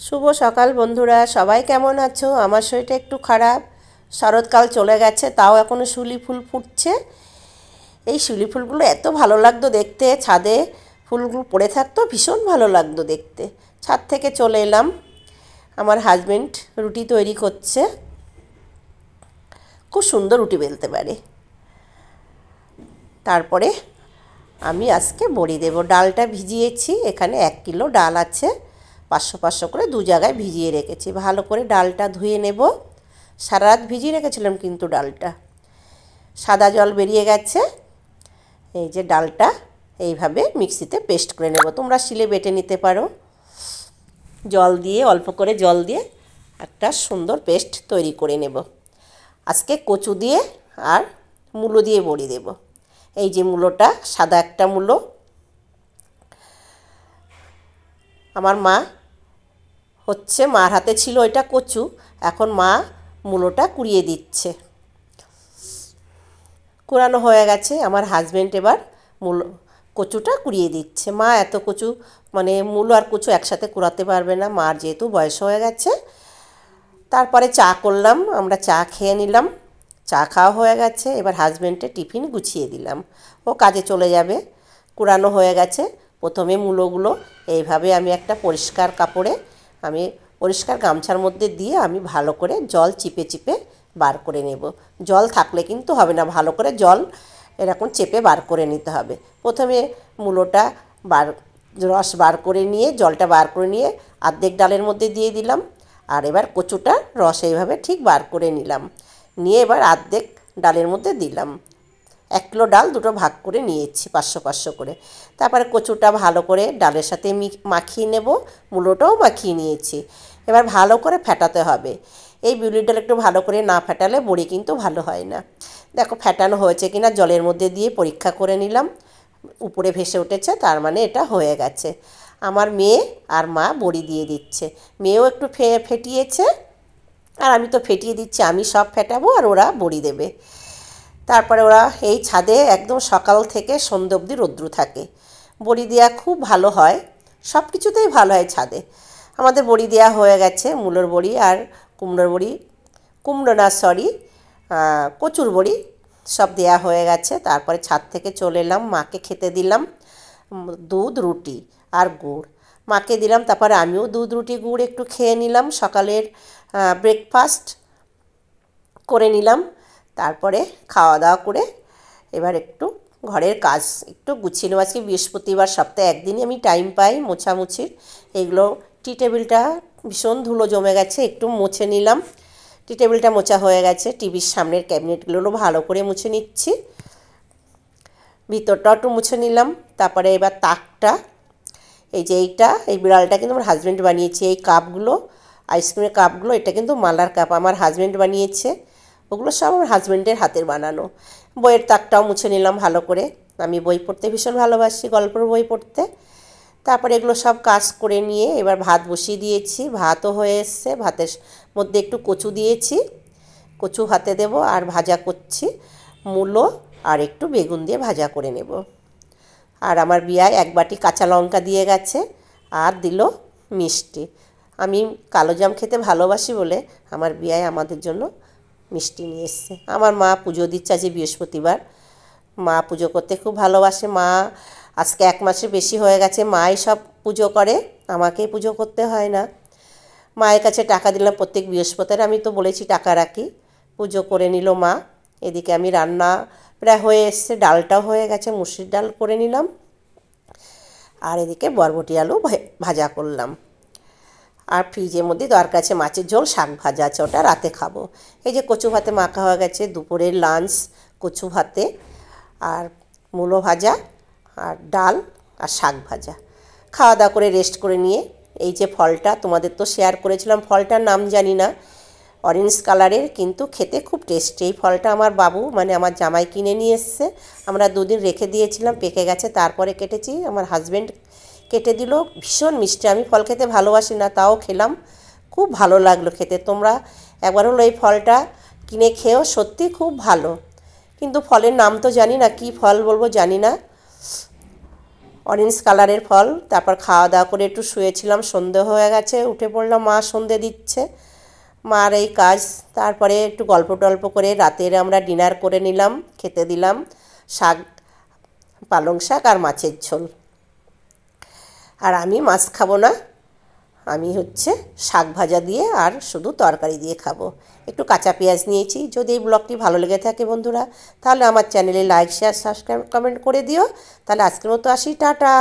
শুভ সকাল বন্ধুরা, সবাই কেমন আছো? আমার শরীরটা একটু খারাপ। শরৎকাল চলে গেছে, তাও এখনও শিউলি ফুল ফুটছে। এই শিউলি ফুলগুলো এত ভালো লাগতো দেখতে, ছাদে ফুলগুলো পড়ে থাকতো, ভীষণ ভালো লাগতো দেখতে। ছাদ থেকে চলে এলাম, আমার হাজবেন্ড রুটি তৈরি করছে। খুব সুন্দর রুটি বেলতে পারে। তারপরে আমি আজকে বড়ি দেব। ডালটা ভিজিয়েছি, এখানে 1 কিলো ডাল আছে, 500 করে দু জায়গায় ভিজিয়ে রেখেছি। ভালো করে ডালটা ধুয়ে নেব। সারা রাত ভিজিয়ে রেখেছিলাম কিন্তু ডালটা সাদা জল বেরিয়ে গেছে। এই যে ডালটা এইভাবে মিক্সিতে পেস্ট করে নেব, তোমরা শিলে বেটে নিতে পারো। জল দিয়ে, অল্প করে জল দিয়ে একটা সুন্দর পেস্ট তৈরি করে নেব। আজকে কচু দিয়ে আর মূলো দিয়ে বড়ি দেব। এই যে মূলোটা, সাদা একটা মূলো, আমার মা মার হাতে ছিল এটা কচু, এখন মা মূলোটা কুড়িয়ে দিচ্ছে। কুড়ানো হয়ে গেছে, আমার হাজবেন্ড এবার মূলো কচুটা কুড়িয়ে দিচ্ছে। মা এত কচু মানে মূলো আর কচু একসাথে কুড়াতে পারবে না, মার যেহেতু বয়স হয়ে গেছে। তারপরে চা করলাম, আমরা চা খেয়ে নিলাম। চা খাওয়া হয়ে গেছে, এবার হাজবেন্ডের টিফিন গুছিয়ে দিলাম, ও কাজে চলে যাবে। কুড়ানো হয়ে গেছে। প্রথমে মূলোগুলো এইভাবে আমি একটা পরিষ্কার কাপড়ে, আমি পরিষ্কার গামছার মধ্যে দিয়ে আমি ভালো করে জল চিপে চিপে বার করে নেব। জল থাকলে কিন্তু হবে না, ভালো করে জল এরকম চেপে বার করে নিতে হবে। প্রথমে মূলোটা রস বার করে নিয়ে, জলটা বার করে নিয়ে অর্ধেক ডালের মধ্যে দিয়ে দিলাম। আর এবার কচুটা রস এইভাবে ঠিক বার করে নিলাম, নিয়ে এবার অর্ধেক ডালের মধ্যে দিলাম। 1 কিলো ডাল দুটো ভাগ করে নিয়েছি, 500 করে। তারপরে কচুটা ভালো করে ডালের সাথে মাখিয়ে নেব, মূলোটাও মাখিয়ে নিয়েছি। এবার ভালো করে ফেটাতে হবে। এই বিউলির ডাল একটু ভালো করে না ফেটালে বড়ি কিন্তু ভালো হয় না। দেখো ফেটানো হয়েছে কিনা জলের মধ্যে দিয়ে পরীক্ষা করে নিলাম, উপরে ভেসে উঠেছে, তার মানে এটা হয়ে গেছে। আমার মেয়ে আর মা বড়ি দিয়ে দিচ্ছে। মেয়েও একটু ফেটিয়েছে, আর আমি তো ফেটিয়ে দিচ্ছি, আমি সব ফেটাবো আর ওরা বড়ি দেবে। তারপরে ওরা এই ছাদে একদম সকাল থেকে সন্ধ্যে অবধি রৌদ্র থাকে। বড়ি দেওয়া খুব ভালো হয়, সব কিছুতেই ভালো হয় ছাদে। আমাদের বড়ি দেওয়া হয়ে গেছে, মূলোর বড়ি আর কুমড়োর বড়ি, কুমড়ো না সরি কচুর বড়ি সব দেয়া হয়ে গেছে। তারপরে ছাদ থেকে চলে এলাম, মাকে খেতে দিলাম দুধ রুটি আর গুড়। মাকে দিলাম, তারপরে আমিও দুধ রুটি গুড় একটু খেয়ে নিলাম, সকালের ব্রেকফাস্ট করে নিলাম। তারপরে খাওয়া দাওয়া করে এবার একটু ঘরের কাজ একটু গুছিয়ে নেব। আজকে বৃহস্পতিবার, সপ্তাহে একদিনই আমি টাইম পাই মোছামুছির। এগুলো টি টেবিলটা ভীষণ ধুলো জমে গেছে, একটু মুছে নিলাম। টি টেবিলটা মোছা হয়ে গেছে, টিভির সামনের ক্যাবিনেটগুলো ভালো করে মুছে নিচ্ছি, ভিতরটাও একটু মুছে নিলাম। তারপরে এবার তাকটা, এই যে এই বিড়ালটা কিন্তু আমার হাজব্যান্ড বানিয়েছে। এই কাপগুলো, আইসক্রিমের কাপগুলো, এটা কিন্তু মালার কাপ, আমার হাজব্যান্ড বানিয়েছে। ওগুলো সব আমার হাজব্যান্ডের হাতের বানানো। বইয়ের তাকটাও মুছে নিলাম ভালো করে, আমি বই পড়তে ভীষণ ভালোবাসি, গল্পের বই পড়তে। তারপরে এগুলো সব কাজ করে নিয়ে এবার ভাত বসিয়ে দিয়েছি, ভাতও হয়ে এসছে। ভাতের মধ্যে একটু কচু দিয়েছি, কচু ভাতে দেব। আর ভাজা করছি মূলো আর একটু বেগুন দিয়ে ভাজা করে নেব। আর আমার বিয়ায় 1 বাটি কাঁচা লঙ্কা দিয়ে গেছে, আর দিল মিষ্টি। আমি কালো জাম খেতে ভালোবাসি বলে আমার বিয়ায় আমাদের জন্য মিষ্টি নিয়ে এসছে। আমার মা পুজো দিচ্ছে, আজ বৃহস্পতিবার, মা পুজো করতে খুব ভালোবাসে। মা আজকে 1 মাসের বেশি হয়ে গেছে মাই সব পুজো করে, আমাকে পুজো করতে হয় না। মায়ের কাছে টাকা দিলাম প্রত্যেক বৃহস্পতিবার, আমি তো বলেছি টাকা রাখি। পুজো করে নিল মা। এদিকে আমি রান্না প্রায় হয়ে এসছে, ডালটাও হয়ে গেছে, মুসুর ডাল করে নিলাম। আর এদিকে বরবটি আলু ভাজা করলাম। আর ফ্রিজের মধ্যে দরকার আছে মাছের ঝোল, শাক ভাজা আছে, ওটা রাতে খাবো। এই যে কচু ভাতে মাখা হয়ে গেছে, দুপুরের লাঞ্চ কচু ভাতে আর মূলো ভাজা আর ডাল আর শাক ভাজা। খাওয়া দাওয়া করে রেস্ট করে নিয়ে এই যে ফলটা তোমাদের তো শেয়ার করেছিলাম, ফলটার নাম জানি না, অরেঞ্জ কালারের, কিন্তু খেতে খুব টেস্টি। এই ফলটা আমার বাবু মানে আমার জামাই কিনে নিয়ে এসছে, আমরা 2 দিন রেখে দিয়েছিলাম, পেকে গেছে, তারপরে কেটেছি, আমার হাজব্যান্ড কেটে দিল। ভীষণ মিষ্টি, আমি ফল খেতে ভালোবাসি না, তাও খেলাম, খুব ভালো লাগলো খেতে। তোমরা একবার হলো এই ফলটা কিনে খেয়েও, সত্যি খুব ভালো। কিন্তু ফলের নাম তো জানি না, কি ফল বলবো জানি না। অরেঞ্জ কালারের ফল। তারপর খাওয়া দাওয়া করে একটু শুয়েছিলাম, সন্ধে হয়ে গেছে, উঠে পড়লাম, মা সন্ধে দিচ্ছে, মার এই কাজ। তারপরে একটু গল্প টল্প করে রাতের আমরা ডিনার করে নিলাম, খেতে দিলাম শাক, পালং শাক আর মাছের ঝোল। আর আমি মাছ খাবো না, আমি হচ্ছে শাক ভাজা দিয়ে আর শুধু তরকারি দিয়ে খাবো। একটু কাঁচা পেঁয়াজ নিয়েছি। যদি এই ব্লগটি ভালো লেগে থাকে বন্ধুরা, তাহলে আমার চ্যানেলে লাইক শেয়ার সাবস্ক্রাইব কমেন্ট করে দিও। তাহলে আজকের মতো আসি, টাটা।